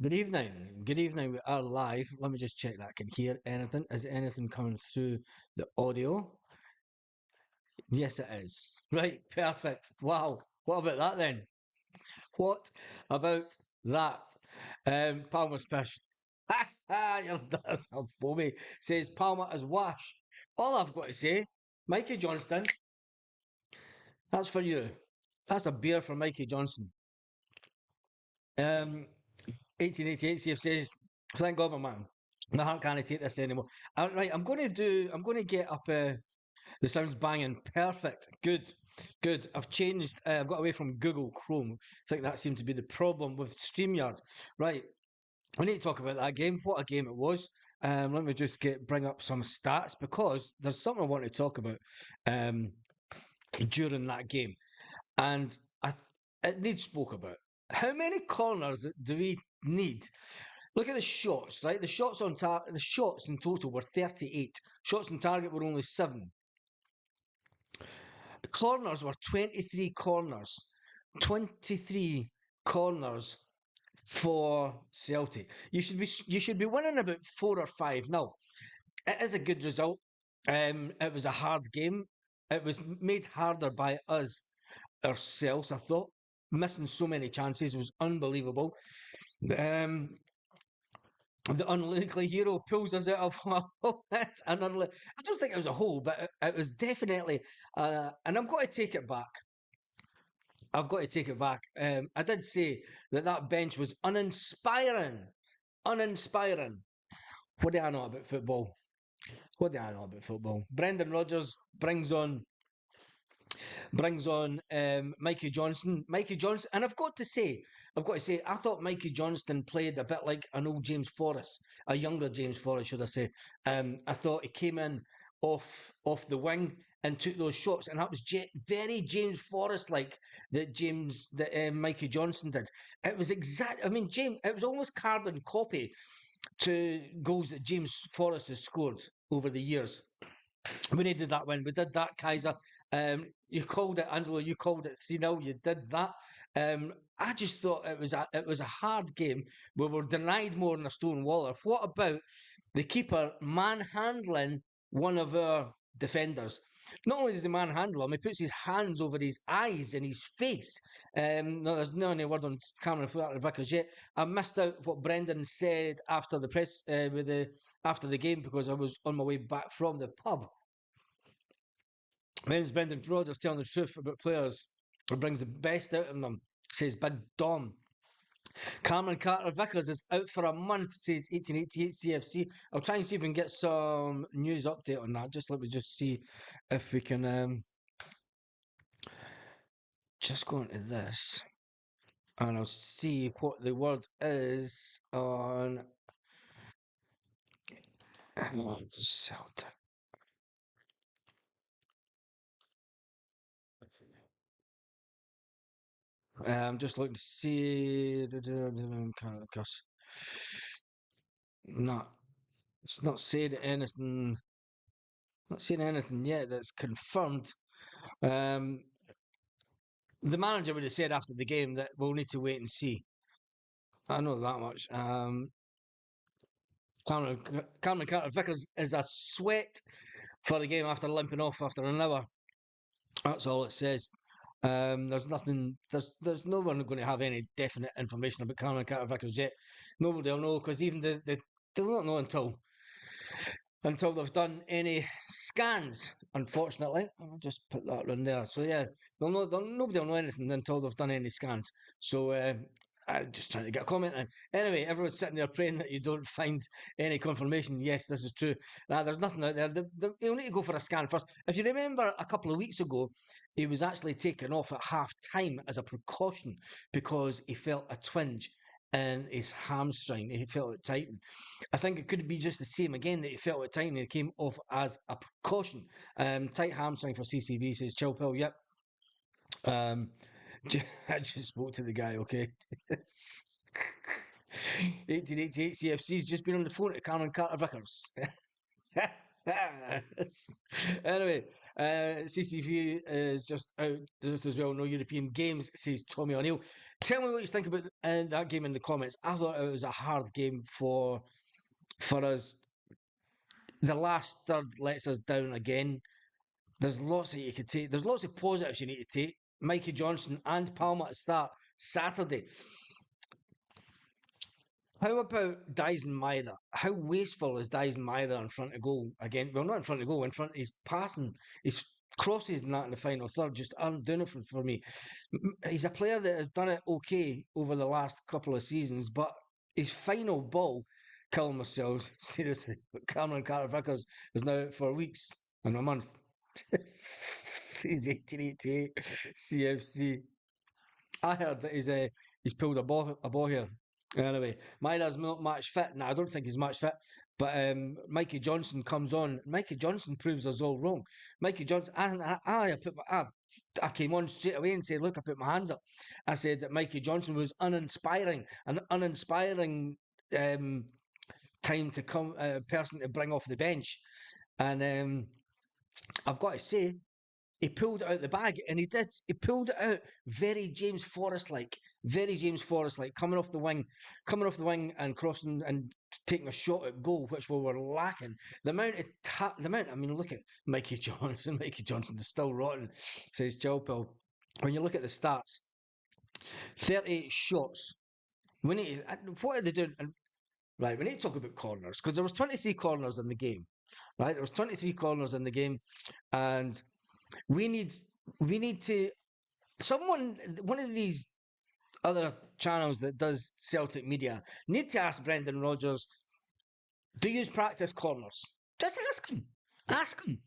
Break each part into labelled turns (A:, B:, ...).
A: Good evening. Good evening. We are live. Let me just check that I can hear anything. Is anything coming through the audio? Yes, it is. Right, perfect. Wow. What about that then? What about that? Palma Spish. Ha ha! That's a Bobby says Palma is wash. All I've got to say, Mikey Johnston, that's for you. That's a beer for Mikey Johnson. Um, 1888 CF says, thank God, my man. My heart can't take this anymore. Right, I'm going to get up. The sound's banging. Perfect. Good. Good. I've changed. I've got away from Google Chrome. I think that seemed to be the problem with StreamYard. Right. We need to talk about that game. What a game it was. Let me just bring up some stats because there's something I want to talk about um, during that game, and it needs spoke about. How many corners do we need? Look at the shots, right? The shots in total were 38. Shots on target were only 7. The corners were 23 corners. 23 corners for Celtic. You should be winning about 4 or 5. Now, it is a good result. It was a hard game. It was made harder by us ourselves, I thought. Missing so many chances was unbelievable. Um, the unlikely hero pulls us out of a hole. That's an I don't think it was a hole, but it was definitely. And I'm going to take it back. I've got to take it back. I did say that bench was uninspiring. Uninspiring. What do I know about football? What do I know about football? Brendan Rodgers brings on Mikey Johnston. Mikey Johnston, and I've got to say, I thought Mikey Johnston played a bit like an old James Forrest, a younger James Forrest, should I say? I thought he came in off the wing and took those shots, and that was very James Forrest like that Mikey Johnston did. It was exact. I mean, James. It was almost carbon copy to goals that James Forrest has scored over the years. We needed that win. We did that, Kaiser. You called it, Angelo. You called it 3-0. You did that. I just thought it was a hard game. We were denied more than a stone waller. What about the keeper manhandling one of our defenders? Not only does he manhandle him, he puts his hands over his eyes and his face. No, there's no any word on camera for that, Vickers yet. I missed out what Brendan said after the press after the game because I was on my way back from the pub. When's Brendan Rodgers telling the truth about players who brings the best out of them, says Big Dom. Cameron Carter Vickers is out for a month, says 1888 CFC. I'll try and see if we can get some news update on that. Just let me just see if we can just go into this and I'll see what the word is on Celtic. I'm just looking to see. No, it's not saying anything. Not saying anything yet that's confirmed. Um, the manager would have said after the game that we'll need to wait and see. I know that much. Cameron Carter Vickers is a sweat for the game after limping off after an hour. That's all it says. There's nothing. There's no one going to have any definite information about Cameron Carter Vickers yet. Nobody will know because even they won't know until they've done any scans. Unfortunately, I'll just put that in there. So yeah, nobody will know anything until they've done any scans. So I'm just trying to get a comment in. Anyway, everyone's sitting there praying that you don't find any confirmation. Yes, this is true. There's nothing out there. You'll need to go for a scan first. If you remember, a couple of weeks ago, he was actually taken off at half time as a precaution because he felt a twinge in his hamstring. He felt it tighten. I think it could be just the same again that he felt it tighten and he came off as a precaution. Tight hamstring for CCV, says Chill Pill. Yep. I just spoke to the guy, okay? 1888 CFC's just been on the phone to Cameron Carter Vickers. Anyway, CCV is just out just as well. No European games, says Tommy O'Neill. Tell me what you think about that game in the comments. I thought it was a hard game for us. The last third lets us down again. There's lots that you could take. There's lots of positives you need to take. Mikey Johnston and Palma to start Saturday. How about Dyson Myra? How wasteful is Dyson Myra in front of goal again? Well, not in front of goal, in front. He's passing, his crosses and that in the final third just aren't doing it for me. He's a player that has done it okay over the last couple of seasons, but his final ball, killing myself seriously. But Cameron Carter Vickers is now out for weeks and a month. He's 1888 CFC. I heard that he's pulled a ball here. Anyway, Myra's not match fit. Now I don't think he's match fit. But Mikey Johnston comes on. Mikey Johnston proves us all wrong. Mikey Johnston, I came on straight away and said, look, I put my hands up. I said that Mikey Johnston was an uninspiring time to come person to bring off the bench. And I've got to say, he pulled it out the bag, and he did. He pulled it out very James Forrest like, coming off the wing, and crossing and taking a shot at goal, which we were lacking. I mean, look at Mikey Johnson. Mikey Johnson is still rotten, says Chilpel. When you look at the stats, 38 shots. We need. What are they doing? Right, we need to talk about corners because there was 23 corners in the game. Right, there was 23 corners in the game, and we need to one of these other channels that does Celtic media need to ask Brendan Rodgers, do you practice corners? Just ask him. Ask him.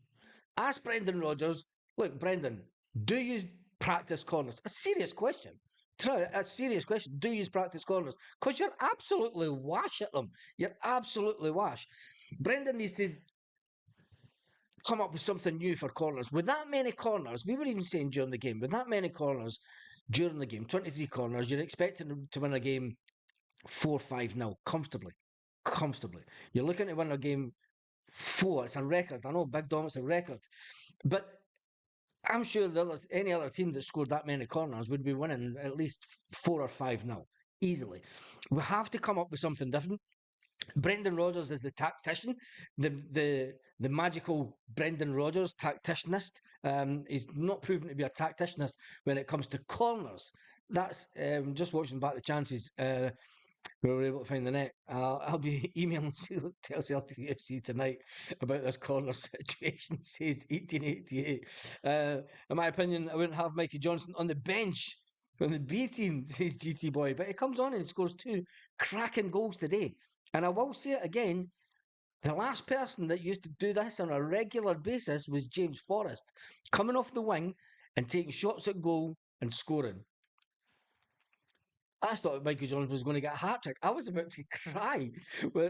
A: Ask Brendan Rodgers, look, Brendan, do you practice corners? A serious question. Try a serious question. Do you practice corners? Because you're absolutely wash at them. You're absolutely wash. Brendan needs to come up with something new for corners. With that many corners, we were even saying during the game, with that many corners during the game, 23 corners, you're expecting them to win a game 4-5-0 comfortably. Comfortably. You're looking to win a game 4. It's a record. I know Big Dom, it's a record. But I'm sure any other team that scored that many corners would be winning at least 4 or 5-0 easily. We have to come up with something different. Brendan Rodgers is the tactician, the magical Brendan Rodgers tacticianist. He's not proven to be a tacticianist when it comes to corners. That's just watching back the chances. We were able to find the net. I'll be emailing Tell Celtic FC tonight about this corner situation, says 1888. In my opinion, I wouldn't have Mikey Johnston on the bench on the B team, says GT Boy, but he comes on and scores 2 cracking goals today. And I will say it again, the last person that used to do this on a regular basis was James Forrest, coming off the wing and taking shots at goal and scoring. I thought Mikey Johnson was going to get a hat trick. I was about to cry.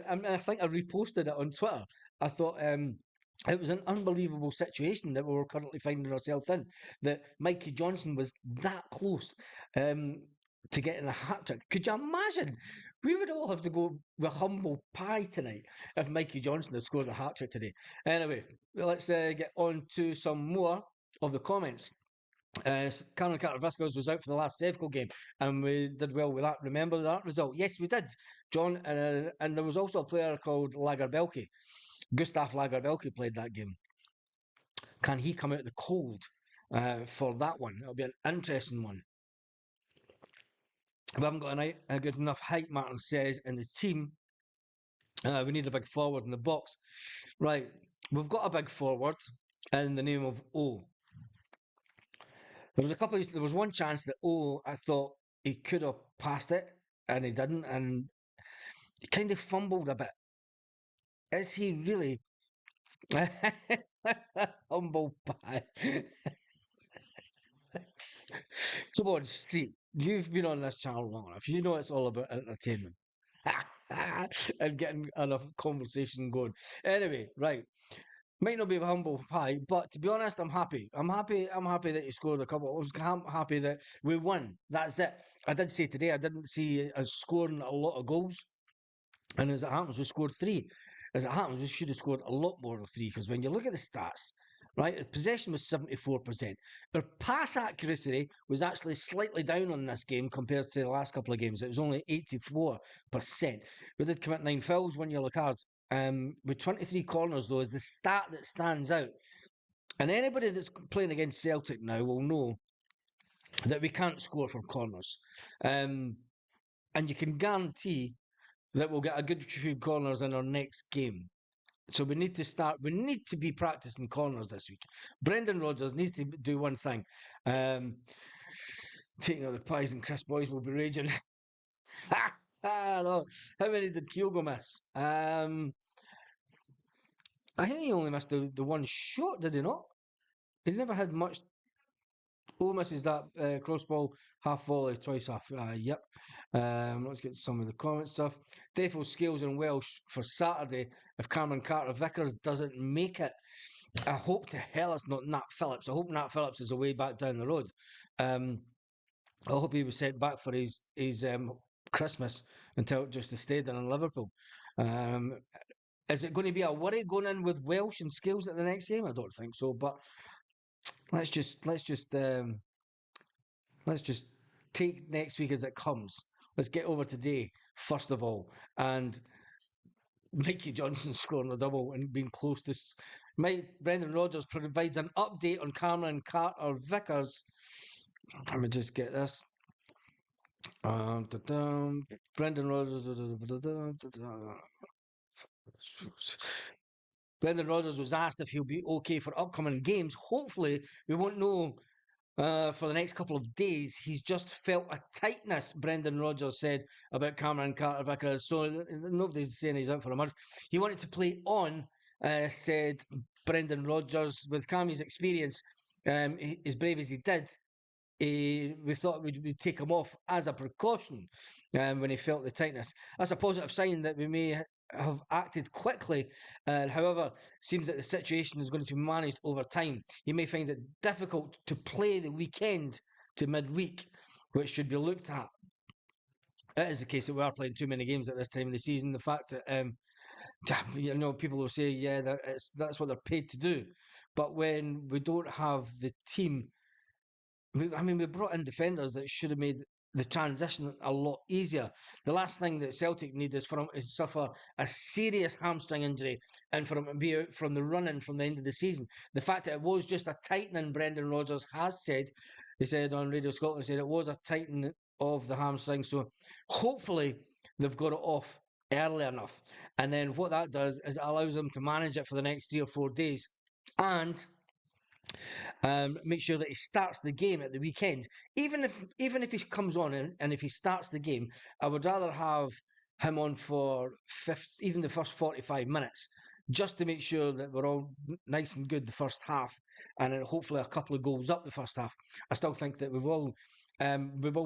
A: I think I reposted it on Twitter. I thought it was an unbelievable situation that we were currently finding ourselves in. That Mikey Johnson was that close to getting a hat trick. Could you imagine? We would all have to go with humble pie tonight if Mikey Johnson had scored a hat trick today. Anyway, let's get on to some more of the comments. Cameron Carter-Vickers was out for the last Sevco game, and we did well with that. Remember that result? Yes, we did, John. And there was also a player called Lagerbelke. Gustav Lagerbelke played that game. Can he come out the cold for that one? It'll be an interesting one. We haven't got a good enough height, Martin says, in the team. We need a big forward in the box. Right, we've got a big forward in the name of O. There was one chance that I thought he could have passed it, and he didn't, and he kind of fumbled a bit. Is he really humble pie? Come on, Street. You've been on this channel long enough. You know it's all about entertainment and getting enough conversation going. Anyway, right. Might not be a humble pie, but to be honest, I'm happy. I'm happy that you scored a couple. I was happy that we won. That's it. I did say today I didn't see us scoring a lot of goals, and as it happens, we scored 3. as it happens, we should have scored a lot more than 3 because when you look at the stats, right, the possession was 74%. Our pass accuracy was actually slightly down on this game compared to the last couple of games. It was only 84%. We did commit 9 fouls, 1 yellow card. With 23 corners, though, is the stat that stands out. And anybody that's playing against Celtic now will know that we can't score from corners. And you can guarantee that we'll get a good few corners in our next game. So we need to be practicing corners this week. Brendan Rodgers needs to do one thing. Taking out the pies and Chris Boys will be raging. No. How many did Kyogo miss? I think he only missed the one shot, did he not? He never had much. Oh, misses that cross ball, half volley, twice half. Yep. Let's get some of the comment stuff. Defo Scales in Welsh for Saturday if Cameron Carter-Vickers doesn't make it. I hope to hell it's not Nat Phillips. I hope Nat Phillips is away back down the road. I hope he was sent back for his Christmas until just to stay down in Liverpool. Is it going to be a worry going in with Welsh and Scales at the next game? I don't think so, but let's just take next week as it comes. Let's get over today first of all, and Mikey Johnston scoring a double and being close to. Brendan Rodgers provides an update on Cameron Carter-Vickers. Let me just get this. Brendan Rodgers. Brendan Rodgers was asked if he'll be okay for upcoming games. Hopefully, we won't know for the next couple of days. He's just felt a tightness, Brendan Rodgers said about Cameron Carter-Vickers. So nobody's saying he's out for a month. He wanted to play on, said Brendan Rodgers. With Cammy's experience, as brave as he did, we thought we'd take him off as a precaution when he felt the tightness. That's a positive sign that we may have acted quickly. However, seems that the situation is going to be managed over time. He may find it difficult to play the weekend to midweek, which should be looked at. It is the case that we are playing too many games at this time of the season. The fact that people will say, yeah, that's what they're paid to do. But when we don't have the team, we brought in defenders that should have made the transition a lot easier. The last thing that Celtic need is for him to suffer a serious hamstring injury and for him to be out from the running from the end of the season. The fact that it was just a tightening, Brendan Rodgers has said, he said on Radio Scotland, said it was a tightening of the hamstring. So hopefully they've got it off early enough. And then what that does is it allows them to manage it for the next 3 or 4 days. And make sure that he starts the game at the weekend. Even if he comes on and if he starts the game, I would rather have him on for even the first 45 minutes, just to make sure that we're all nice and good the first half, and then hopefully a couple of goals up the first half. I still think that we will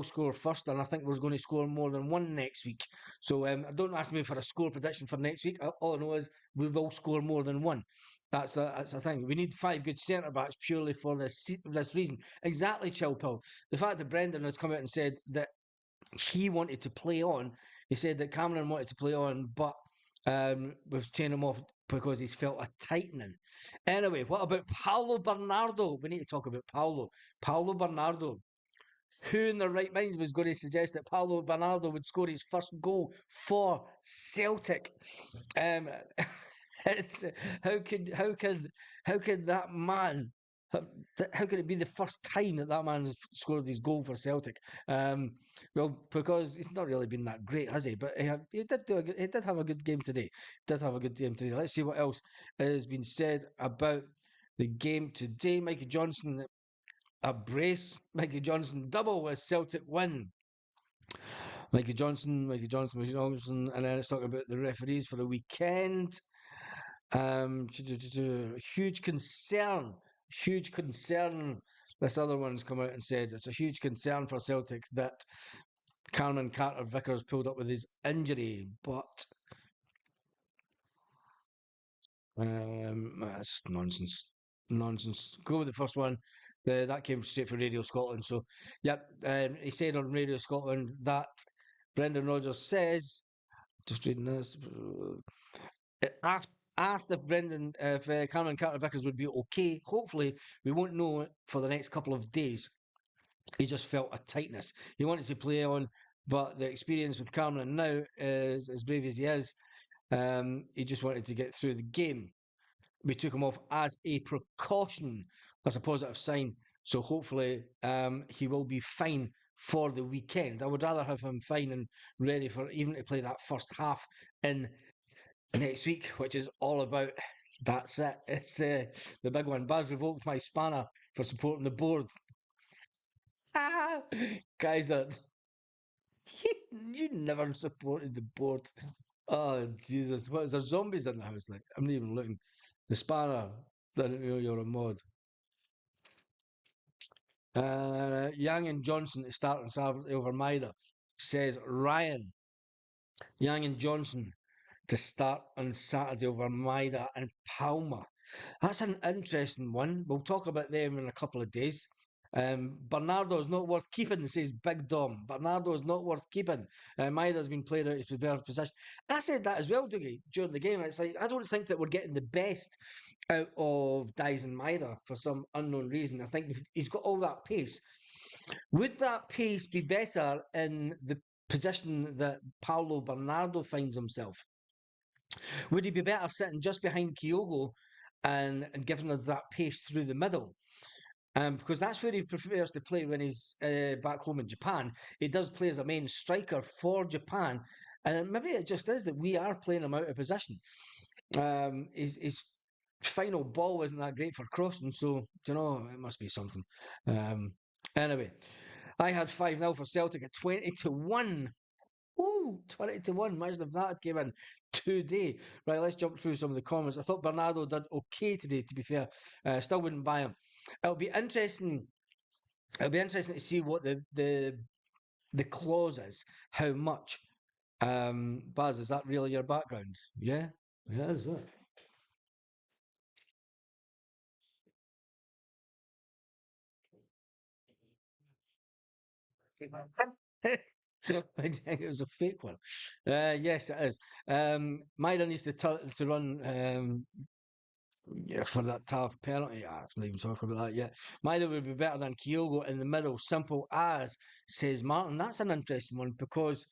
A: score first, and I think we're going to score more than one next week. So don't ask me for a score prediction for next week. All I know is we will score more than one. That's a thing. We need 5 good centre backs purely for this reason. Exactly, Chilpill. The fact that Brendan has come out and said that he wanted to play on. He said that Cameron wanted to play on, but we've taken him off because he's felt a tightening. Anyway, what about Paulo Bernardo? We need to talk about Paulo. Paulo Bernardo. Who in their right mind was going to suggest that Paulo Bernardo would score his first goal for Celtic? It's how could that man? How could it be the first time that man's scored his goal for Celtic? Well, because he's not really been that great, has he? But he did have a good game today. Let's see what else has been said about the game today. Mikey Johnston, a brace. Mikey Johnston double as Celtic win. Mikey Johnston, and then it's talking about the referees for the weekend. Huge concern. This other one's come out and said it's a huge concern for Celtic that Cameron Carter-Vickers pulled up with his injury, but that's nonsense. Go with the first one. That came straight from Radio Scotland. So, yep, he said on Radio Scotland that Brendan Rodgers says, just reading this, Asked if Cameron Carter-Vickers would be okay. Hopefully, we won't know for the next couple of days. He just felt a tightness. He wanted to play on, but the experience with Cameron now is as brave as he is. He just wanted to get through the game. We took him off as a precaution. That's a positive sign. So hopefully he will be fine for the weekend. I would rather have him fine and ready for even to play that first half in next week, which is all about. That's it. It's the big one. Baz revoked my spanner for supporting the board. Guys, that you never supported the board. Oh Jesus! What is there zombies in the house? Like I'm not even looking. The spanner didn't know you're a mod. Yang and Johnson to start on Saturday over Maida, says Ryan. Yang and Johnson to start on Saturday over Maida and Palma. That's an interesting one. We'll talk about them in a couple of days. Bernardo is not worth keeping, says Big Dom. Bernardo is not worth keeping. Maida's been played out of his preferred position. I said that as well, Dougie, during the game. It's like, I don't think that we're getting the best out of Dyson Maida for some unknown reason. I think he's got all that pace. Would that pace be better in the position that Paulo Bernardo finds himself? Would he be better sitting just behind Kyogo and giving us that pace through the middle? Because that's where he prefers to play when he's back home in Japan. He does play as a main striker for Japan, and maybe it just is that we are playing him out of position. His final ball wasn't that great for crossing, so you know it must be something. Anyway, I had 5-0 for Celtic at 20-1. Ooh, 20-1. Imagine if that came in today. Right, let's jump through some of the comments. I thought Bernardo did okay today, to be fair. Still wouldn't buy him. It'll be interesting. It'll be interesting to see what the clause is. How much? Baz, is that really your background? Yeah, yeah, is it? I think it was a fake one. Yes, it is. Maida needs to run yeah, for that tough penalty. I'm not even talking about that yet. Maida would be better than Kyogo in the middle. Simple as, says Martin. That's an interesting one because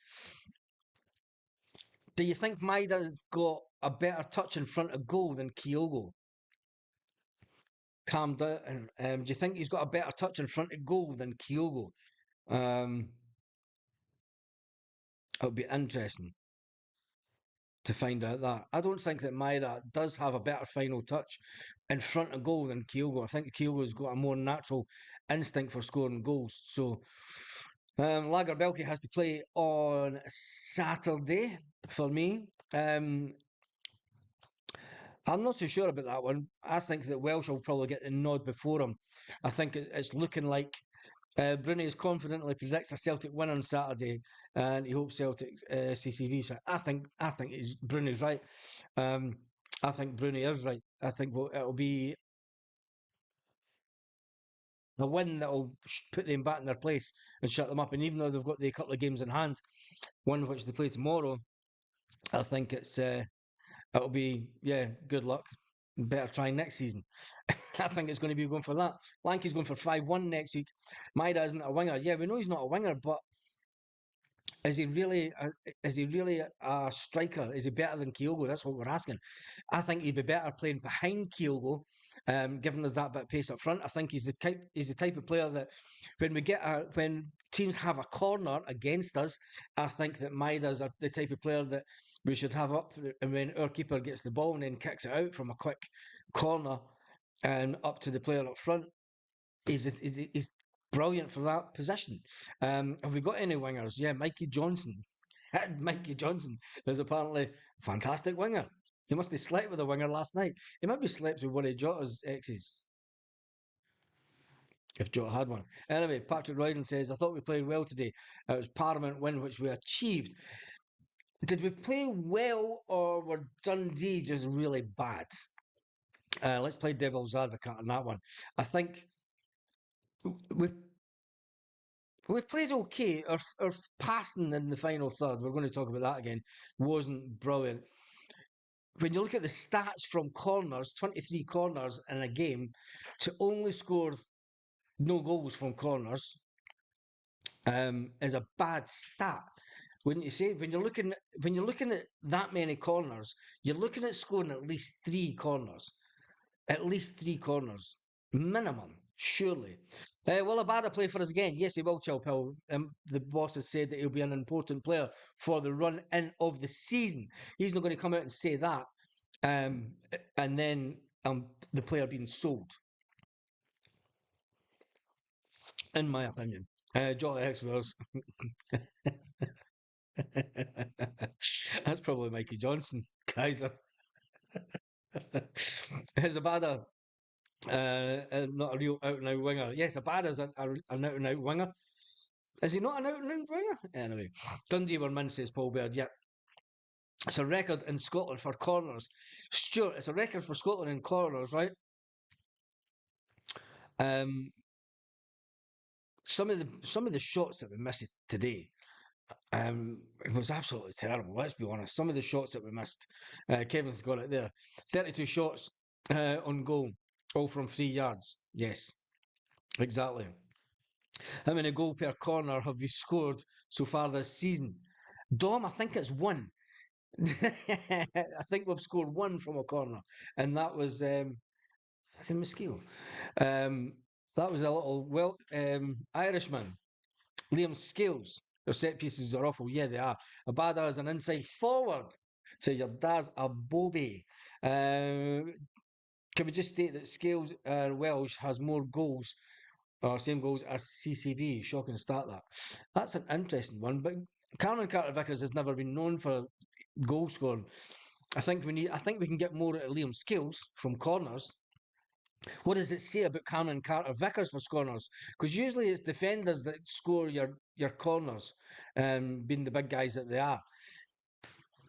A: do you think Maida's got a better touch in front of goal than Kyogo? Calm down. Do you think he's got a better touch in front of goal than Kyogo? Um, it'll be interesting to find out that. I don't think that Maida does have a better final touch in front of goal than Kyogo. I think Kyogo's got a more natural instinct for scoring goals. So Lager Belky has to play on Saturday for me. I'm not too sure about that one. I think that Welsh will probably get the nod before him. I think it's looking like Bruni confidently predicts a Celtic win on Saturday, and he hopes Celtic CCV. So I think Bruni's right. I think Bruni is right. I think it'll be a win that'll put them back in their place and shut them up. And even though they've got the couple of games in hand, one of which they play tomorrow, I think it'll be good luck. Better try next season. I think it's going to be going for that. Lanky's going for 5-1 next week. Maida isn't a winger. Yeah, we know he's not a winger, but is he really? Is he really a striker? Is he better than Kyogo? That's what we're asking. I think he'd be better playing behind Kyogo, giving us that bit of pace up front. I think he's the type. He's the type of player that when teams have a corner against us, I think that Maida's the type of player that we should have up. And when our keeper gets the ball and then kicks it out from a quick corner and up to the player up front, is brilliant for that position. Have we got any wingers? Yeah, Mikey Johnston. Mikey Johnston is apparently a fantastic winger. He must have slept with a winger last night. He maybe slept with one of Jota's exes, if Jota had one. Anyway, Patrick Royden says, I thought we played well today. It was paramount win, which we achieved. Did we play well or were Dundee just really bad? Let's play devil's advocate on that one. I think we we played okay. Our passing in the final third, we're going to talk about that again, wasn't brilliant. when you look at the stats from corners, 23 corners in a game, to only score no goals from corners is a bad stat. Wouldn't you say? When you're looking at that many corners, you're looking at scoring at least three corners minimum, surely. Will Abada play for us again? Yes, he will, Chilpel. The boss has said that he'll be an important player for the run in of the season. He's not going to come out and say that, um, and then the player being sold, in my opinion. Jolly Experts. That's probably Mikey Johnston, Kaiser. Is Abada not a real out and out winger? Yes, Abada's an out and out winger. Is he not an out and out winger? Anyway, Dundee were min, says Paul Baird. Yep. It's a record in Scotland for corners. Stuart, it's a record for Scotland in corners, right? Um, some of the shots that we missed today, it was absolutely terrible. Let's be honest. Some of the shots that we missed, Kevin's got it there. 32 shots on goal, all from 3 yards. Yes, exactly. How many goal per corner have we scored so far this season? Dom, I think it's one. I think we've scored one from a corner, and that was fucking mosquito. Um, that was a little Irishman, Liam Scales. Their set pieces are awful. Yeah, they are. Abada is an inside forward. So your dad's a bobby. Can we just state that Scales Welsh has more goals, or same goals as CCV? Shocking start that. That's an interesting one. But Cameron Carter Vickers has never been known for goal scoring. I think we can get more out of Liam Scales from corners. What does it say about Cameron Carter Vickers for corners? Because usually it's defenders that score your corners, being the big guys that they are.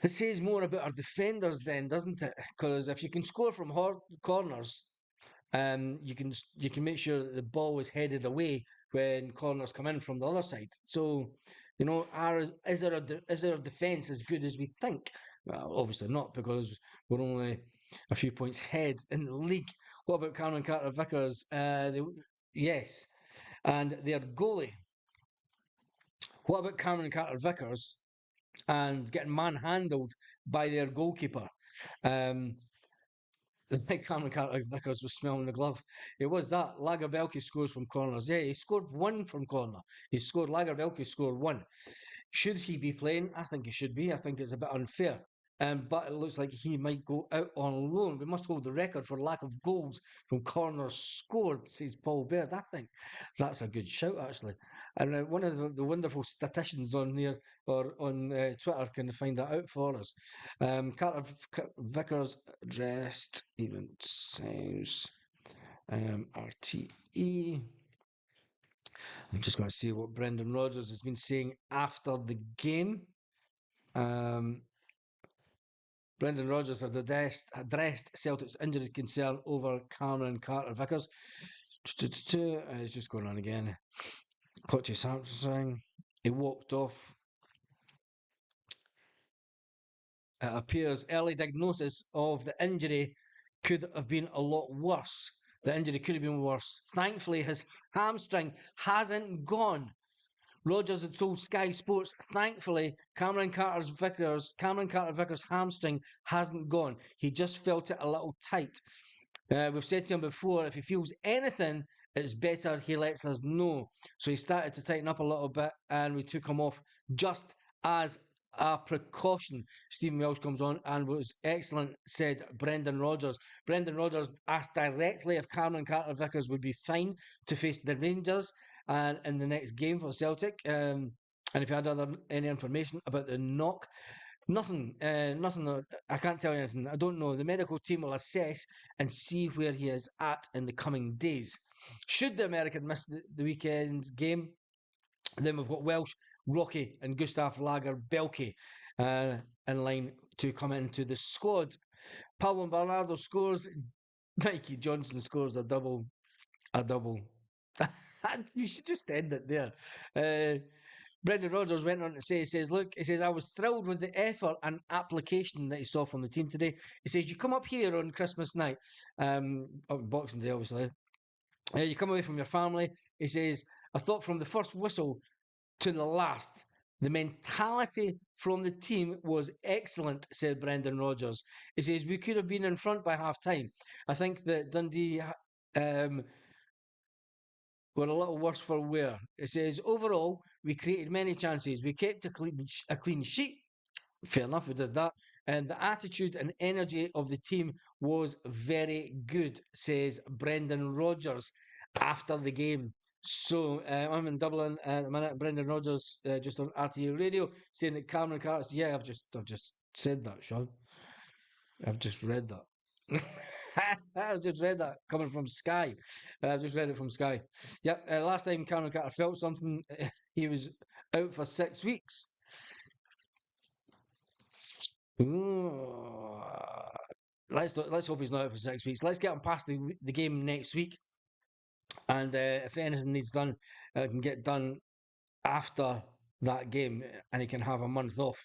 A: It says more about our defenders then, doesn't it? Because if you can score from corners, you can make sure that the ball is headed away when corners come in from the other side. So, is there a defence as good as we think? Well, obviously not, because we're only a few points ahead in the league. What about Cameron Carter Vickers? Yes, and their goalie. What about Cameron Carter Vickers and getting manhandled by their goalkeeper? Um, like Cameron Carter Vickers was smelling the glove. It was that. Lagerbelke scores from corners. Yeah, he scored one from corner. Lagerbelke scored one. Should he be playing? I think he should be. I think it's a bit unfair. But it looks like he might go out on loan. We must hold the record for lack of goals from corners scored, says Paul Baird. I think that's a good shout, actually. And one of the wonderful statisticians on there or on Twitter can find that out for us. Carter Vickers dressed even sounds RTE. I'm just going to see what Brendan Rodgers has been saying after the game. Brendan Rodgers has addressed Celtic's injury concern over Cameron Carter Vickers. It's just going on again. Clutchy Samsung. He walked off. It appears early diagnosis of the injury could have been a lot worse. The injury could have been worse. Thankfully, his hamstring hasn't gone. Rodgers had told Sky Sports, thankfully, Cameron Carter Vickers' hamstring hasn't gone. He just felt it a little tight. We've said to him before, if he feels anything, it's better he lets us know. So he started to tighten up a little bit, and we took him off just as a precaution. Stephen Welsh comes on and was excellent, said Brendan Rodgers. Brendan Rodgers asked directly if Cameron Carter Vickers would be fine to face the Rangers and in the next game for Celtic. And if you had any information about the knock, nothing. Nothing. I can't tell you anything. I don't know. The medical team will assess and see where he is at in the coming days. Should the American miss the weekend's game, then we've got Welsh, Rocky, and Gustav Lager-Belke in line to come into the squad. Palma Bernardo scores. Mikey Johnston scores a double. A double. You should just end it there. Brendan Rodgers went on to say, he says, look, he says, I was thrilled with the effort and application that he saw from the team today. He says, you come up here on Christmas night, Boxing Day, obviously. You come away from your family. He says, I thought from the first whistle to the last, the mentality from the team was excellent, said Brendan Rodgers. He says, we could have been in front by half time. I think that Dundee were a little worse for wear. It says, overall, we created many chances. We kept a clean sheet. Fair enough, we did that. And the attitude and energy of the team was very good, says Brendan Rodgers after the game. So I'm in Dublin at the minute. Brendan Rodgers just on RTE Radio saying that Cameron Carter. Yeah, I've just said that, Sean. I've just read that. I've just read that coming from Sky. I've just read it from Sky. Yep. Last time Cameron Carter felt something, he was out for 6 weeks. Ooh. Let's hope he's not out for 6 weeks. Let's get him past the game next week, and if anything needs done, it can get done after that game, and he can have a month off.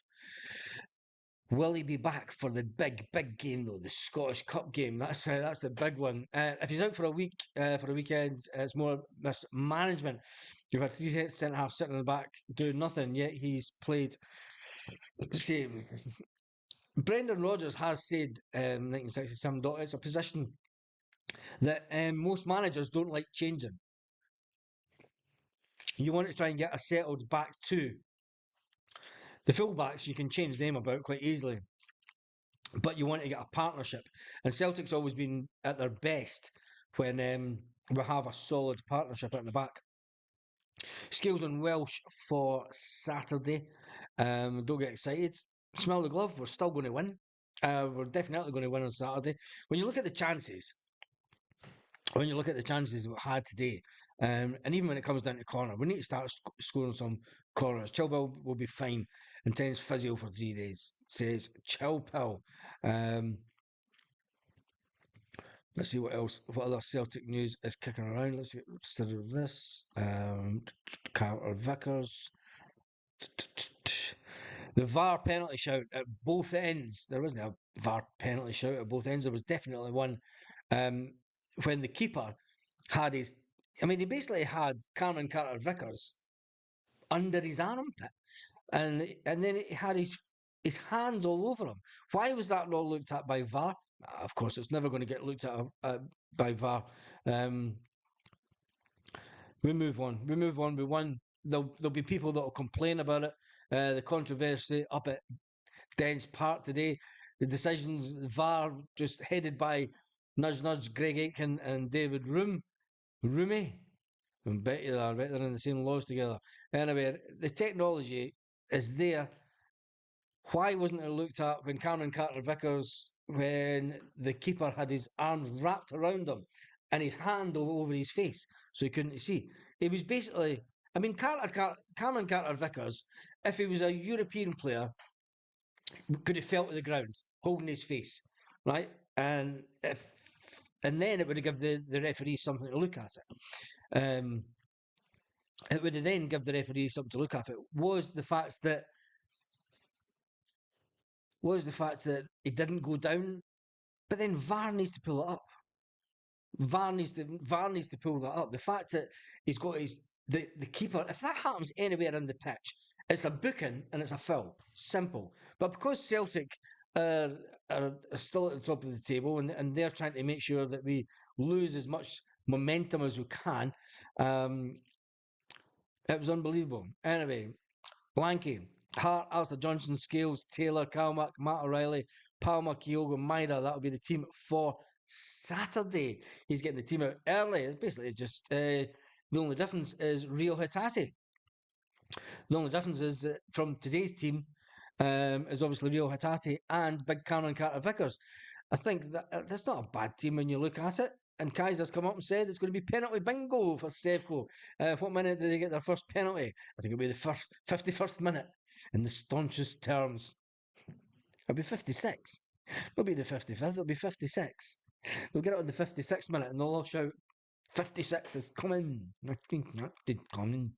A: Will he be back for the big game though? The Scottish Cup game. That's the big one. If he's out for a week, for a weekend, it's more mismanagement. You've had three centre halves sitting in the back doing nothing, yet he's played. Same. Brendan Rodgers has said 1967. It's a position that most managers don't like changing. You want to try and get a settled back two. The fullbacks, you can change them about quite easily, but you want to get a partnership. And Celtic's always been at their best when we have a solid partnership at the back. Scales on Welsh for Saturday. Don't get excited. Smell the glove. We're still going to win. We're definitely going to win on Saturday. When you look at the chances, we've had today, and even when it comes down to corner, we need to start scoring some corners. Chilwell will be fine. Intense physio for 3 days, says Chilwell. Let's see what else. What other Celtic news is kicking around? Let's get started with this. Carter Vickers. The VAR penalty shout at both ends. There wasn't a VAR penalty shout at both ends. There was definitely one when the keeper had his. I mean, he basically had Cameron Carter Vickers under his armpit, and then he had his hands all over him. Why was that not looked at by VAR? Of course, it's never going to get looked at by VAR. We move on. We won. There'll be people that will complain about it. The controversy up at Dens Park today. The decisions, VAR just headed by nudge Greg Aitken and David Roomey. I bet they're in the same laws together. Anyway, the technology is there. Why wasn't it looked at when Cameron Carter Vickers, when the keeper had his arms wrapped around him and his hand over his face so he couldn't see? It was basically, I mean, Cameron Carter Vickers, if he was a European player, could have fell to the ground holding his face, right? And then it would have given the referee something to look at it. It would have then give the referee something to look at. It was the fact that he didn't go down, but then VAR needs to pull it up. VAR needs to pull that up. The fact that he's got the keeper, if that happens anywhere in the pitch, it's a booking and it's a foul. Simple. But because Celtic are still at the top of the table and they're trying to make sure that we lose as much momentum as we can, it was unbelievable. Anyway, Blanky, Hart, Alistair Johnson, Scales, Taylor, Calmack, Matt O'Reilly, Palma, Kyogo, Maida. That'll be the team for Saturday. He's getting the team out early. Basically, it's just the only difference is Rio Hatate. The only difference is that from today's team is obviously Rio Hatate and Big Cameron Carter Vickers. I think that's not a bad team when you look at it. And Kaiser's come up and said it's going to be penalty bingo for Sevco. What minute did they get their first penalty? I think it'll be the 51st minute in the staunchest terms. It'll be 56. It'll be the 55th, it'll be 56. They'll get it on the 56th minute and they'll all shout, 56 is coming. I think not did coming.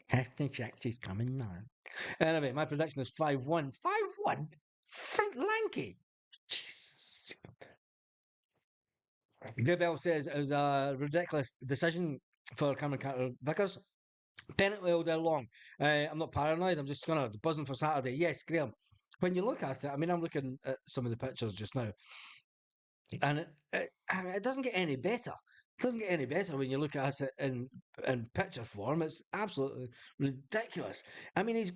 A: Captain Jacksy's coming now. Anyway, my prediction is 5-1. 5-1? Frank Lanky. Jesus. Gribble says it was a ridiculous decision for Cameron Carter Vickers. Penalty all day long. I'm not paranoid. I'm just kind of buzzing for Saturday. Yes, Graham. When you look at it, I mean, I'm looking at some of the pictures just now, and it doesn't get any better. It doesn't get any better when you look at it in picture form. It's absolutely ridiculous. I mean, he's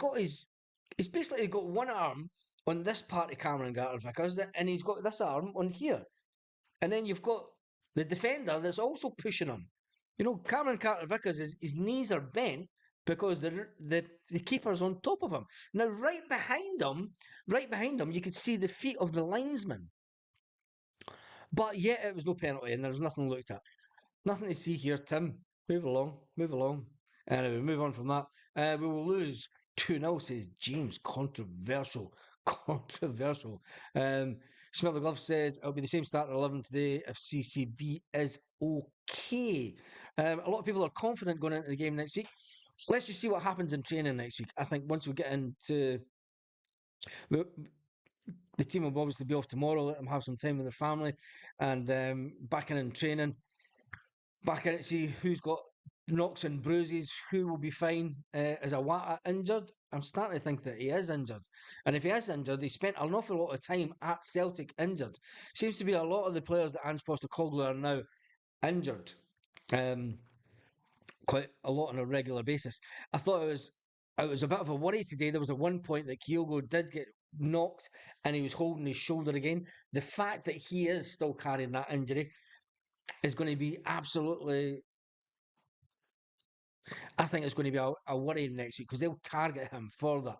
A: basically got one arm on this part of Cameron Carter Vickers, and he's got this arm on here. And then you've got the defender that's also pushing him. You know, Cameron Carter Vickers, his knees are bent because the keeper's on top of him. Now, right behind him, you could see the feet of the linesman. But yet it was no penalty and there was nothing looked at. Nothing to see here, Tim. Move along, move along. Anyway, move on from that. We will lose 2-0, says James. Controversial. Controversial. Smell the Glove says it'll be the same starting 11 today if CCV is okay. A lot of people are confident going into the game next week. Let's just see what happens in training next week. I think once we get into. The team will obviously be off tomorrow, let them have some time with their family and back in training. Back in it, see who's got knocks and bruises, who will be fine. Is Awata injured? I'm starting to think that he is injured. And if he is injured, he spent an awful lot of time at Celtic injured. Seems to be a lot of the players that Ange Postecoglou are now injured. Quite a lot on a regular basis. I thought it was a bit of a worry today. There was at one point that Kyogo did get knocked and he was holding his shoulder again. The fact that he is still carrying that injury is going to be absolutely. I think it's going to be a worry next week because they'll target him further.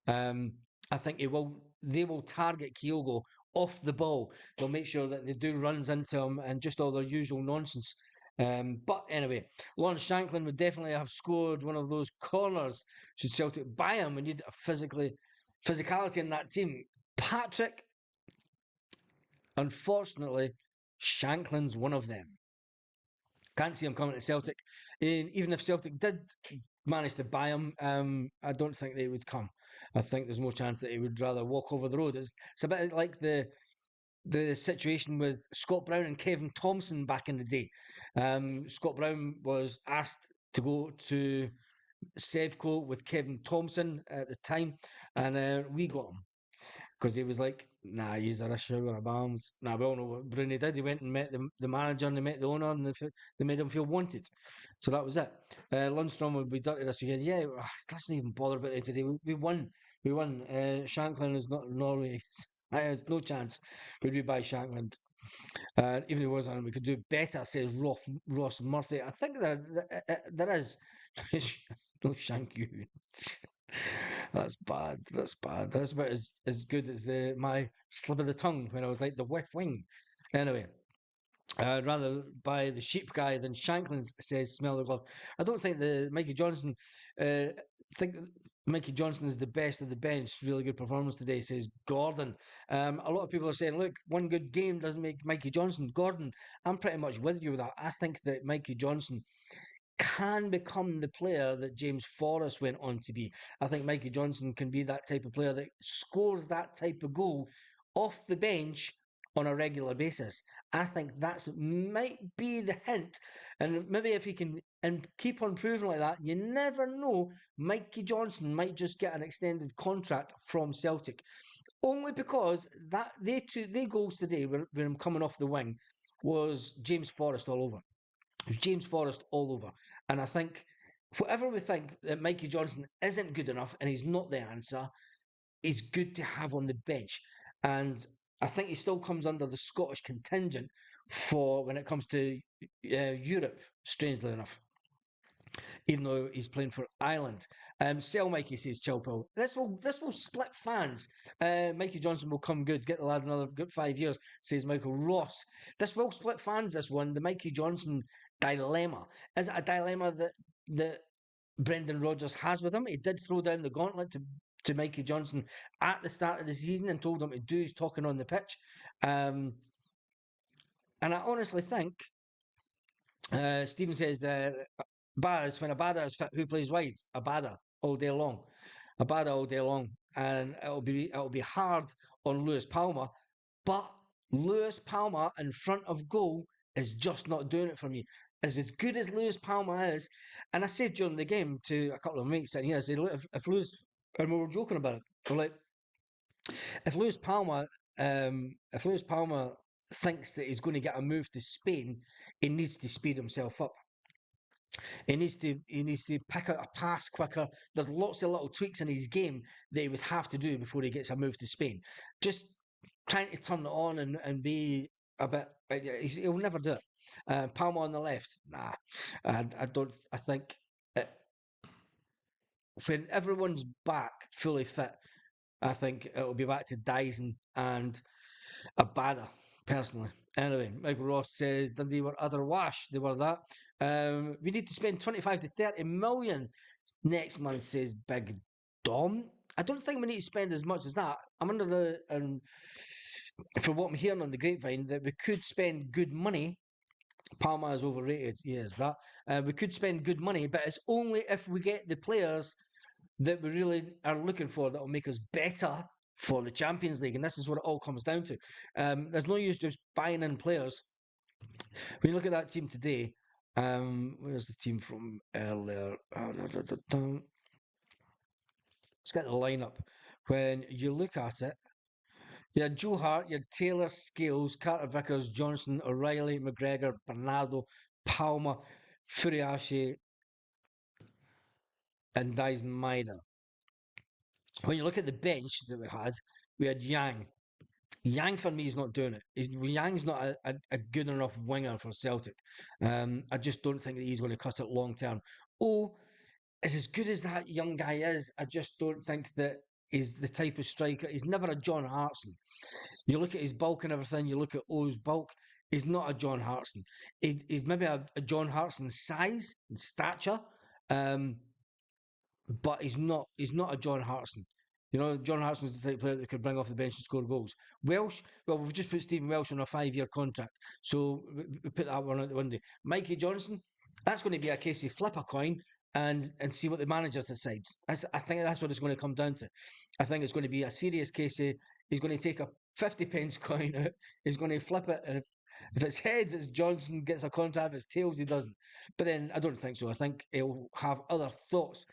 A: I think they will target Kyogo off the ball. They'll make sure that they do runs into him and just all their usual nonsense. But anyway, Lawrence Shanklin would definitely have scored one of those corners should Celtic buy him. We need a physicality in that team. Patrick, unfortunately, Shanklin's one of them. Can't see him coming to Celtic. And even if Celtic did manage to buy him, I don't think they would come. I think there's more chance that he would rather walk over the road. It's a bit like the situation with Scott Brown and Kevin Thompson back in the day. Scott Brown was asked to go to Sevco with Kevin Thompson at the time, and we got him because he was like, nah, he's a shower of bombs. Nah, we all know what Bruni did. He went and met the manager and they met the owner and they made him feel wanted. So that was it. Lundstrom would be dirty this weekend. Yeah, let's not even bother about it today. We won. We won. Shanklin is not Norway. There's no chance we'd be by Shanklin. Even if it was on, we could do better, says Ross Murphy. I think there is. No shank you. That's bad. That's bad. That's about as good as my slip of the tongue when I was like the whiff wing. Anyway, rather by the sheep guy than Shanklin says smell the glove. I don't think the Mikey Johnston think Mikey Johnston is the best of the bench. Really good performance today, says Gordon. A lot of people are saying, look, one good game doesn't make Mikey Johnston. Gordon, I'm pretty much with you with that. I think that Mikey Johnston can become the player that James Forrest went on to be. I think Mikey Johnston can be that type of player that scores that type of goal off the bench on a regular basis. I think that's might be the hint. And maybe if he can and keep on proving like that, you never know. Mikey Johnston might just get an extended contract from Celtic. Only because that they goals today when I'm coming off the wing was James Forrest all over. It was James Forrest all over. And I think whatever we think that Mikey Johnston isn't good enough and he's not the answer, is good to have on the bench. And I think he still comes under the Scottish contingent for when it comes to Europe, strangely enough. Even though he's playing for Ireland. Sell Mikey, says Chilpel. This will split fans. Mikey Johnston will come good. Get the lad another good 5 years, says Michael Ross. This will split fans, this one. The Mikey Johnston dilemma. Is it a dilemma that Brendan Rodgers has with him? He did throw down the gauntlet to Mikey Johnston at the start of the season and told him to do his talking on the pitch. And I honestly think, Stephen says, Baz, when Abada is fit, who plays wide? Abada all day long. Abada all day long. And it'll be hard on Lewis Palma, but Lewis Palma in front of goal is just not doing it for me. As good as Lewis Palma is, and I said during the game to a couple of mates sitting here, I said, look, if Lewis, and we were joking about it, we're like, if Lewis Palma, if Lewis Palma thinks that he's going to get a move to Spain, he needs to speed himself up. He needs to pick out a pass quicker. There's lots of little tweaks in his game that he would have to do before he gets a move to Spain. Just trying to turn it on and be a bit. He'll never do it. Palma on the left, nah. I don't. I think when everyone's back fully fit, I think it'll be back to Dyson and Abada, personally. Anyway, Michael Ross says Dundee were other wash. They were that. We need to spend 25 to 30 million next month, says Big Dom. I don't think we need to spend as much as that. I'm under the, from what I'm hearing on the grapevine, that we could spend good money. Palma is overrated. Yes, that. We could spend good money, but it's only if we get the players that we really are looking for that will make us better for the Champions League. And this is what it all comes down to. There's no use just buying in players. When you look at that team today, where's the team from earlier? Let's get the lineup. When you look at it, you had Joe Hart, you had Taylor, Scales, Carter Vickers, Johnson, O'Reilly, McGregor, Bernardo, Palma, Furiashi, and Dyson Maida. When you look at the bench that we had Yang. Yang for me is not doing it. Yang's not a good enough winger for Celtic. I just don't think that he's going to cut it long term. Oh, as good as that young guy is, I just don't think that he's the type of striker. He's never a John Hartson. You look at his bulk and everything, you look at O's bulk, he's not a John Hartson. He's maybe a John Hartson size and stature, but he's not a John Hartson. You know, John Hartson was the type of player that could bring off the bench and score goals. Welsh, well, we've just put Stephen Welsh on a 5-year contract, so we put that one out the window. Mikey Johnston, that's going to be a case of flip a coin and see what the manager decides. I think that's what it's going to come down to. I think it's going to be a serious case of he's going to take a 50 pence coin out, he's going to flip it, and if it's heads, it's Johnson gets a contract. If it's tails, he doesn't. But then I don't think so. I think he'll have other thoughts.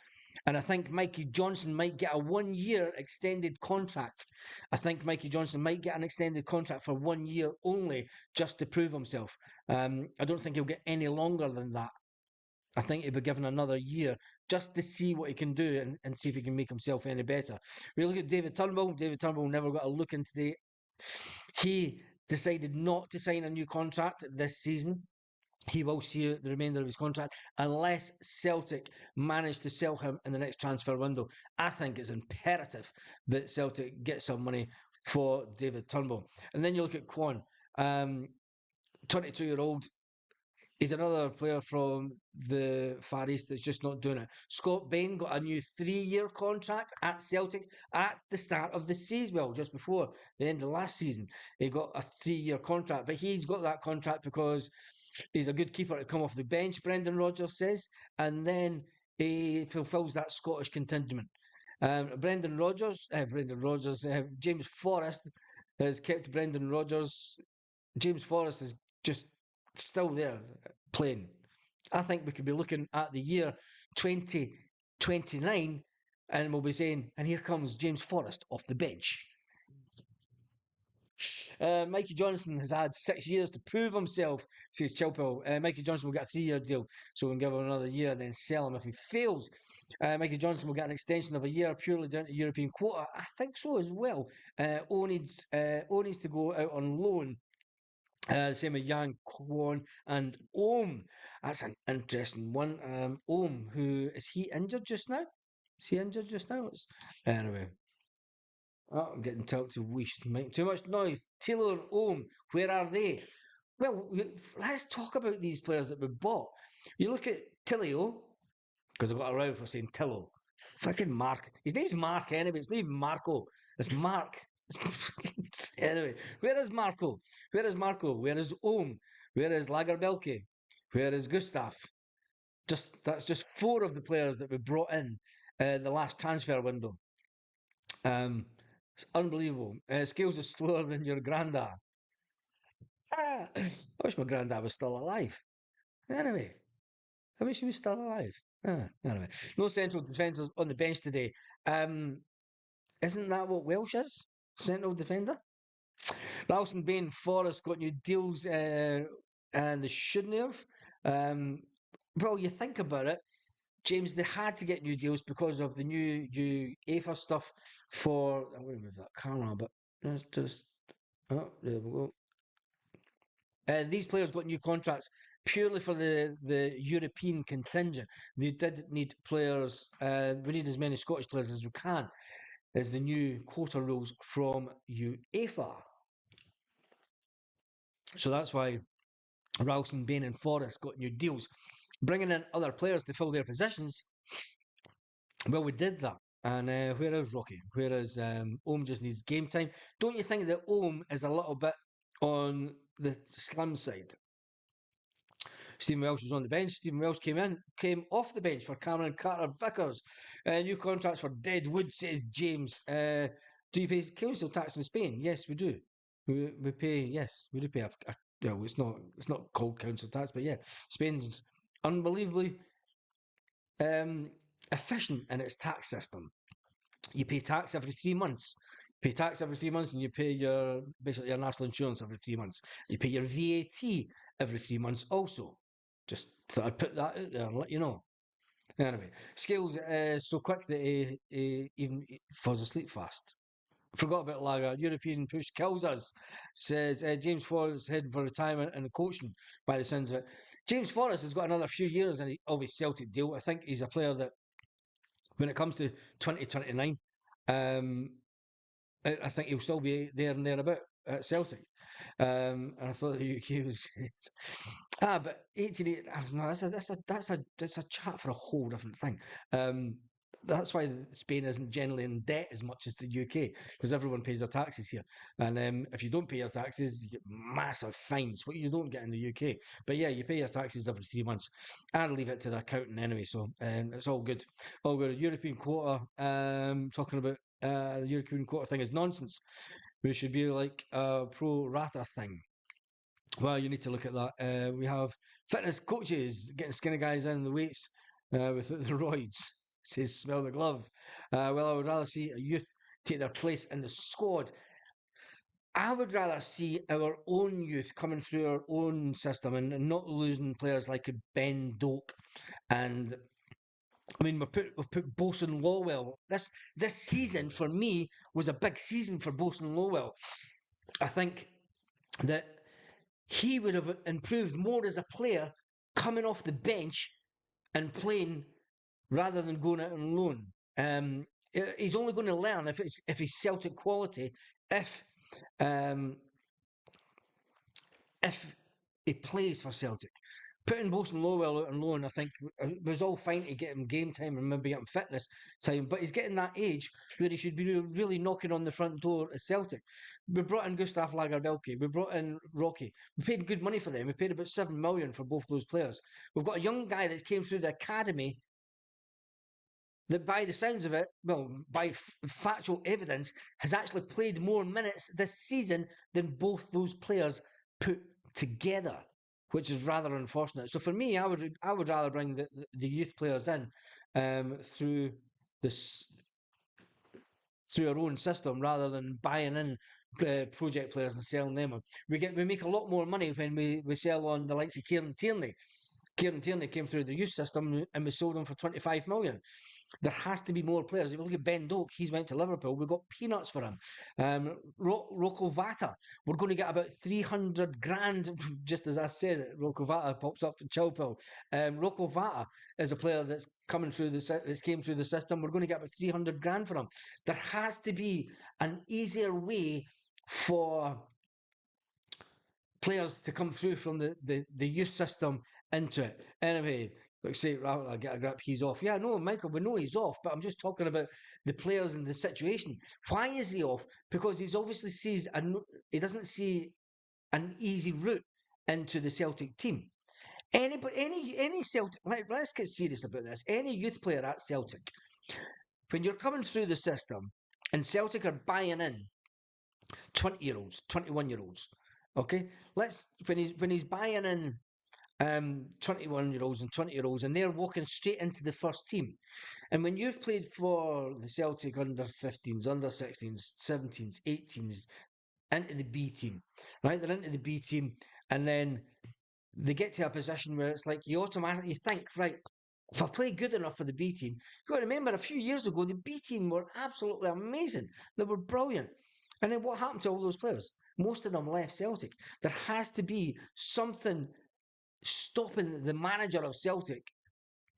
A: And I think Mikey Johnston might get a 1-year extended contract. I think Mikey Johnston might get an extended contract for 1 year only just to prove himself. I don't think he'll get any longer than that. I think he'll be given another year just to see what he can do and see if he can make himself any better. We look at David Turnbull. David Turnbull never got a look into he decided not to sign a new contract this season. He will see the remainder of his contract unless Celtic manage to sell him in the next transfer window. I think it's imperative that Celtic get some money for David Turnbull. And then you look at Kwon, 22-year-old. He's another player from the Far East that's just not doing it. Scott Bain got a new 3-year contract at Celtic at the start of the season. Well, just before the end of last season, he got a 3-year contract. But he's got that contract because he's a good keeper to come off the bench, Brendan Rodgers says, and then he fulfills that Scottish contingent. James Forrest has kept Brendan Rodgers. James Forrest is just still there playing. I think we could be looking at the year 2029 and we'll be saying, and here comes James Forrest off the bench. Mikey Johnston has had 6 years to prove himself, says Chilpel. Mikey Johnston will get a 3-year deal, so we can give him another year and then sell him if he fails. Mikey Johnston will get an extension of a year purely down to European quota. I think so as well. O needs to go out on loan. Same with Yang, Kwon, and Ohm. That's an interesting one. Ohm, who is he injured just now? Is he injured just now? Anyway. Oh, I'm getting told to wish too much noise. Taylor and Ohm, where are they? Well, let's talk about these players that we bought. You look at Tillio, because I got a row for saying Tillo. Fucking Mark. His name's Mark anyway. It's not even Marco. It's Mark. Anyway, where is Marco? Where is Marco? Where is Ohm? Where is Lagerbilke? Where is Gustav? That's just 4 of the players that we brought in the last transfer window. It's unbelievable. Scales is slower than your granddad. I wish my granddad was still alive. Anyway, I wish he was still alive. Anyway, no central defenders on the bench today. Isn't that what Welsh is? Central defender? Ralston, Bain, Forrest got new deals and they shouldn't have. Well, you think about it, James, they had to get new deals because of the new UEFA stuff for. I'm going to move that camera, but let's just. Oh, there we go. These players got new contracts purely for the European contingent. They did need players. We need as many Scottish players as we can, as the new quota rules from UEFA. So that's why Ralston, Bain, and Forrest got new deals. Bringing in other players to fill their positions, well, we did that. And where is Rocky? Whereas Ohm just needs game time. Don't you think that Ohm is a little bit on the slim side? Stephen Welsh was on the bench. Stephen Welsh came off the bench for Cameron Carter-Vickers. New contracts for Dead Wood, says James. Do you pay council tax in Spain? Yes, we do. We pay. Yes, we do pay. Well, it's not called council tax, but yeah, Spain's unbelievably efficient in its tax system. You pay tax every 3 months. You pay tax every 3 months, and you pay basically your national insurance every 3 months. You pay your VAT every 3 months also. Just thought I'd put that out there and let you know. Anyway, Scales so quick that he even falls asleep fast. Forgot about Lager. European push kills us, says James Forrest heading for retirement and coaching by the sounds of it. James Forrest has got another few years of his Celtic deal. I think he's a player that, when it comes to 2029, I think he'll still be there and thereabout at Celtic. And I thought the UK was great. But 88, I don't know, that's a chat for a whole different thing. That's why Spain isn't generally in debt as much as the UK, because everyone pays their taxes here. And if you don't pay your taxes, you get massive fines, what you don't get in the UK. But yeah, you pay your taxes every 3 months. And leave it to the accountant anyway, so it's all good. All good. European quota, talking about the European quota thing is nonsense. We should be like a pro rata thing. Well, you need to look at that. We have fitness coaches getting skinny guys in the weights with the roids. Says smell the glove. Well, I would rather see a youth take their place in the squad. I would rather see our own youth coming through our own system and not losing players like Ben Doak. And I mean, we've put Bosun Lowell. This season for me was a big season for Bosun Lowell. I think that he would have improved more as a player coming off the bench and playing rather than going out on loan. He's only going to learn if he's Celtic quality um, if he plays for Celtic. Putting Bosun Lowell out on loan, I think, it was all fine to get him game time and maybe get him fitness time, but he's getting that age where he should be really knocking on the front door at Celtic. We brought in Gustav Lagerbielke, we brought in Rocky, we paid good money for them. We paid about 7 million for both those players. We've got a young guy that came through the academy that, by the sounds of it, well, by factual evidence, has actually played more minutes this season than both those players put together, which is rather unfortunate. So for me, I would rather bring the youth players in through this through our own system rather than buying in project players and selling them. We make a lot more money when we sell on the likes of Kieran Tierney. Kieran Tierney came through the youth system and we sold him for 25 million. There has to be more players. If you look at Ben Doak, he's went to Liverpool. We've got peanuts for him. Rocco Vata, we're going to get about 300 grand, just as I said it. Rocco Vata pops up in Chilpil. Rocco Vata is a player that's coming through that's came through the system. We're going to get about 300 grand for him. There has to be an easier way for players to come through from the youth system into it. Anyway, like say, I'll get a grip, he's off. Yeah, no, Michael, we know he's off, but I'm just talking about the players and the situation. Why is he off? Because he's obviously he doesn't see an easy route into the Celtic team. Any Celtic. Let's get serious about this. Any youth player at Celtic, when you're coming through the system, and Celtic are buying in 20-year-olds, 21-year-olds. Okay, let's when he's buying in 21-year-olds and 20-year-olds, and they're walking straight into the first team. And when you've played for the Celtic under 15s, under 16s, 17s, 18s, into the B team, right? They're into the B team, and then they get to a position where it's like you automatically think, right, if I play good enough for the B team, you've got to remember a few years ago, the B team were absolutely amazing. They were brilliant. And then what happened to all those players? Most of them left Celtic. There has to be something stopping the manager of Celtic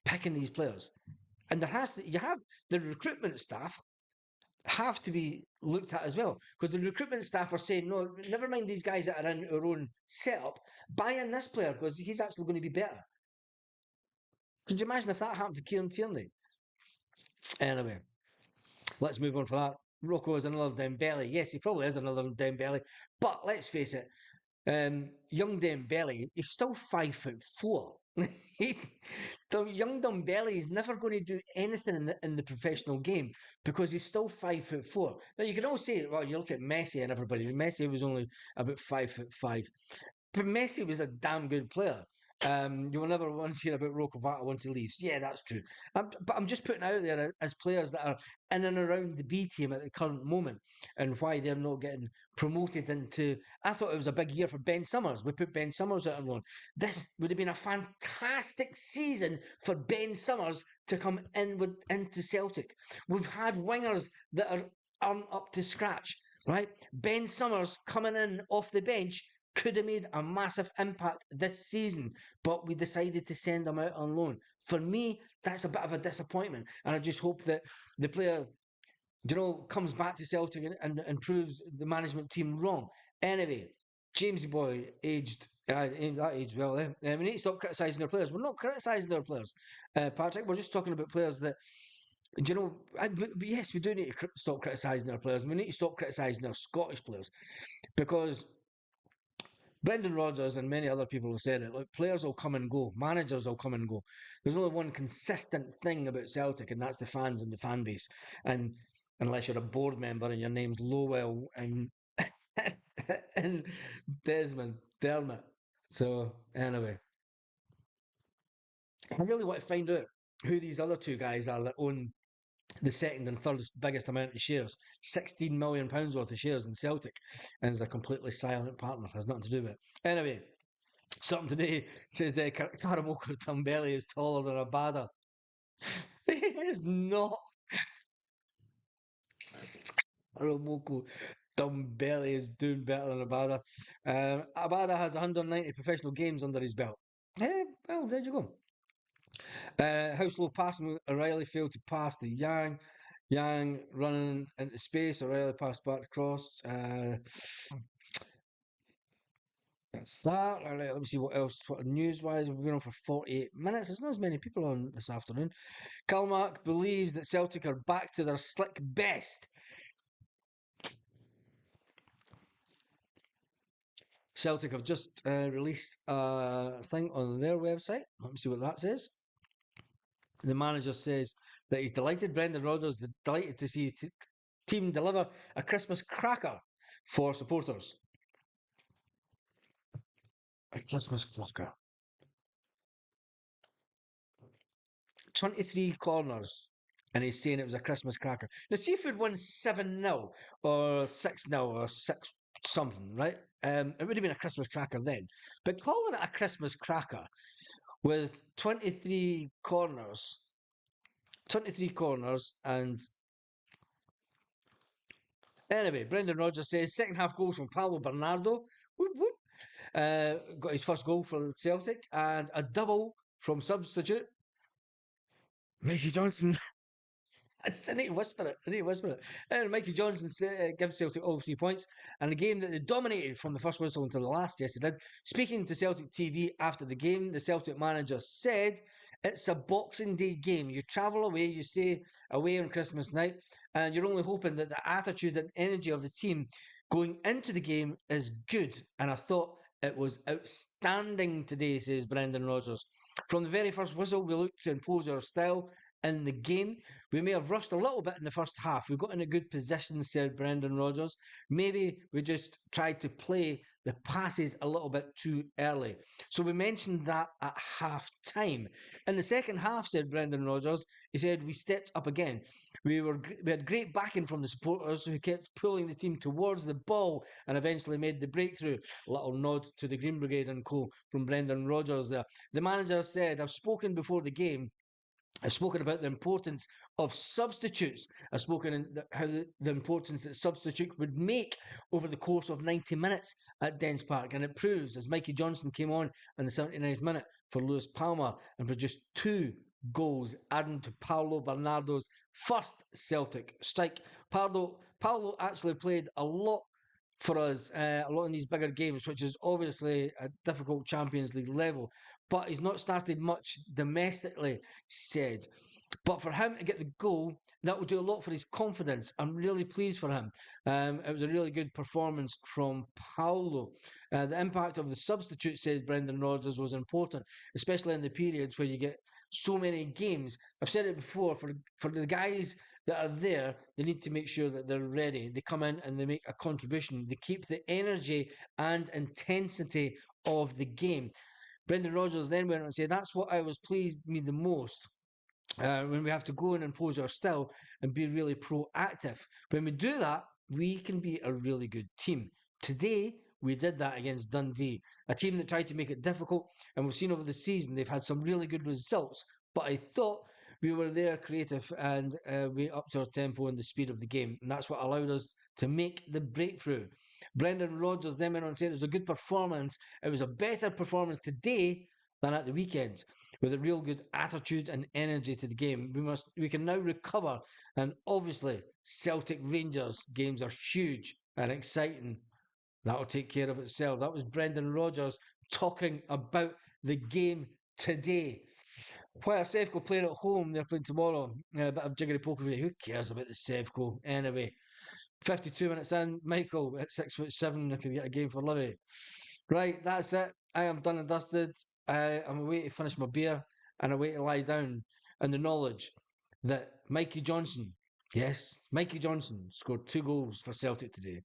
A: picking these players. And you have the recruitment staff have to be looked at as well. Because the recruitment staff are saying, no, never mind these guys that are in our own setup, buy in this player because he's actually going to be better. Could you imagine if that happened to Kieran Tierney? Anyway, let's move on for that. Rocco is another Dembele. Yes, he probably is another Dembele. But let's face it, young Dembele, he's still 5'4". he's the young Dembele is never going to do anything in the professional game because he's still 5'4". Now you can all say, well, you look at Messi and everybody. Messi was only about 5'5", but Messi was a damn good player. You will never once hear about Rocco once he leaves. Yeah, that's true. But I'm just putting out there as players that are in and around the B team at the current moment and why they're not getting promoted into. I thought it was a big year for Ben Summers. We put Ben Summers out on loan. This would have been a fantastic season for Ben Summers to come into Celtic. We've had wingers that aren't up to scratch, right? Ben Summers coming in off the bench could have made a massive impact this season, but we decided to send him out on loan. For me, that's a bit of a disappointment, and I just hope that the player, comes back to Celtic and proves the management team wrong. Anyway, Jamesy boy aged. That aged well. We need to stop criticising our players. We're not criticising our players, Patrick. We're just talking about players that. Yes, we do need to stop criticising our players. We need to stop criticising our Scottish players because Brendan Rodgers and many other people have said it. Like, players will come and go, managers will come and go. There's only one consistent thing about Celtic, and that's the fans and the fan base. And unless you're a board member and your name's Lowell and and Desmond Dermot. So anyway, I really want to find out who these other two guys are that own the second and third biggest amount of shares, £16 million worth of shares in Celtic, and is a completely silent partner. Has nothing to do with it. Anyway, something today says Karamoko Tumbeli is taller than Abada. He is not. Karamoko Tumbeli is doing better than Abada. Abada has 190 professional games under his belt. Well, there you go. Houslow passing, O'Reilly failed to pass to Yang. Yang running into space, O'Reilly passed back across. That's that. All right, let me see what else. What news-wise, we've been on for 48 minutes. There's not as many people on this afternoon. Kalmark believes that Celtic are back to their slick best. Celtic have just released a thing on their website. Let me see what that says. The manager says that he's delighted. Brendan Rodgers is delighted to see his team deliver a Christmas cracker for supporters. A Christmas cracker. 23 corners. And he's saying it was a Christmas cracker. Now, see if we'd won 7-0 or 6-0 or 6 something, right? It would have been a Christmas cracker then. But calling it a Christmas cracker with 23 corners and anyway, Brendan Rodgers says second half goals from Paulo Bernardo. Whoop, whoop. Got his first goal for Celtic and a double from substitute Mikey Johnston. I need to whisper it. And Mikey Johnston gives Celtic all 3 points. And a game that they dominated from the first whistle until the last, yes, they did. Speaking to Celtic TV after the game, the Celtic manager said, it's a Boxing Day game. You travel away, you stay away on Christmas night, and you're only hoping that the attitude and energy of the team going into the game is good. And I thought It was outstanding today, says Brendan Rodgers. From the very first whistle, we looked to impose our style in the game. We may have rushed a little bit in the first half. We got in a good position, said Brendan Rodgers. Maybe we just tried to play the passes a little bit too early. So we mentioned that at half time. In the second half, said Brendan Rodgers, he said we stepped up again. We had great backing from the supporters who kept pulling the team towards the ball and eventually made the breakthrough. Little nod to the Green Brigade and co from Brendan Rodgers there. The manager said, I've spoken before the game. I've spoken about the importance of substitutes. I've spoken how the importance that substitute would make over the course of 90 minutes at Dens Park. And it proves as Mikey Johnston came on in the 79th minute for Lewis Palma and produced two goals, adding to Paulo Bernardo's first Celtic strike. Paulo actually played a lot for us, a lot in these bigger games, which is obviously a difficult Champions League level. But he's not started much domestically, said. But for him to get the goal, that would do a lot for his confidence. I'm really pleased for him. It was a really good performance from Paulo. The impact of the substitute, says Brendan Rodgers, was important, especially in the periods where you get so many games. I've said it before, for the guys that are there, they need to make sure that they're ready. They come in and they make a contribution. They keep the energy and intensity of the game. Brendan Rodgers then went on to say, that's what I was pleased me the most. When we have to go and impose our style and be really proactive. When we do that, we can be a really good team. Today, we did that against Dundee, a team that tried to make it difficult, and we've seen over the season they've had some really good results. But I thought we were there creative and we upped our tempo and the speed of the game, and that's what allowed us to make the breakthrough. Brendan Rodgers then went on to say it was a good performance. It was a better performance today than at the weekend, with a real good attitude and energy to the game. We can now recover, and obviously Celtic Rangers games are huge and exciting. That'll take care of itself. That was Brendan Rodgers talking about the game today. While Sevco playing at home, they're playing tomorrow. A bit of jiggery pokery. Who cares about the Sevco anyway? 52 minutes in, Michael at 6'7" could get a game for Livy. Right, that's it. I am done and dusted. I'm away to finish my beer and away to lie down in the knowledge that Mikey Johnston, yes, Mikey Johnston scored 2 goals for Celtic today.